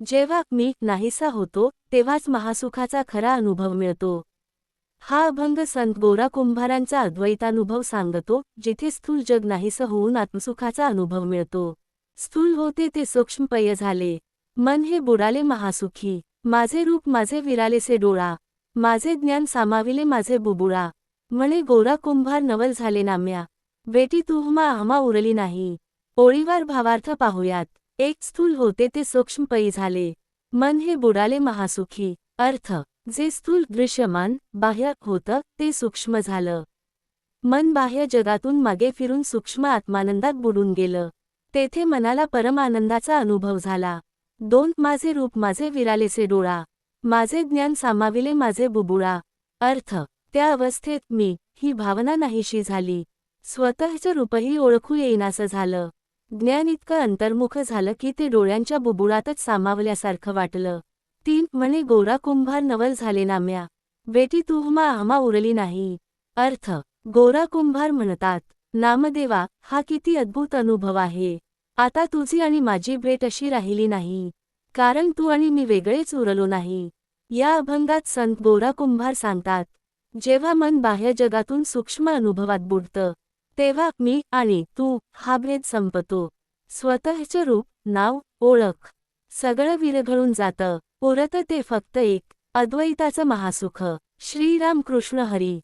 जेव्हा मी नाहीसा होतो तेव्हाच महासुखाचा खरा अनुभव मिळतो. हा अभंग संत गोरा कुंभारांचा अद्वैतानुभव सांगतो, जिथे स्थूल जग नाहीसं होऊन आत्मसुखाचा अनुभव मिळतो. स्थूल होते ते सूक्ष्मपय झाले, मन हे बुडाले महासुखी. माझे रूप माझे विरालेसे डोळा, माझे ज्ञान सामाविले माझे बुबुळा. म्हणे गोरा कुंभार नवल झाले नाम्या, बेटी तुहमा आम्हा उरली नाही. ओळीवार भावार्थ पाहूयात. एक स्थूल होते ते सूक्ष्मपयी झाले, मन हे बुडाले महासुखी. अर्थ, जे स्थूल दृश्यमान बाह्य होतं ते सूक्ष्म झालं. मन बाह्य जगातून मागे फिरून सूक्ष्म आत्मानंदात बुडून गेलं. तेथे मनाला परमानंदाचा अनुभव झाला. 2. माझे रूप माझे विरालेसे डोळा, माझे ज्ञान सामाविले माझे बुबुळा. अर्थ, त्या अवस्थेत मी ही भावना नाहीशी झाली. स्वतःचं रूपही ओळखू येईनासं झालं. ज्ञान इतकं अंतर्मुख झालं की ते डोळ्यांच्या बुबुळातच सामावल्यासारखं वाटलं. 3. म्हणे गोरा कुंभार नवल झाले नाम्या, बेटी तुहमा आम्हा उरली नाही. अर्थ, गोरा कुंभार म्हणतात, नामदेवा, हा किती अद्भुत अनुभव आहे. आता तुझी आणि माझी भेट अशी राहिली नाही, कारण तू आणि मी वेगळेच उरलो नाही. या अभंगात संत गोरा कुंभार सांगतात, जेव्हा मन बाह्य जगातून सूक्ष्म अनुभवात बुडतं तेव्हा मी आणि तू हा भेद संपतो. स्वतःचं रूप, नाव, ओळख सगळं विरघळून जातं. उरतं ते फक्त एक, अद्वैताचं महासुख. श्रीराम कृष्ण हरी.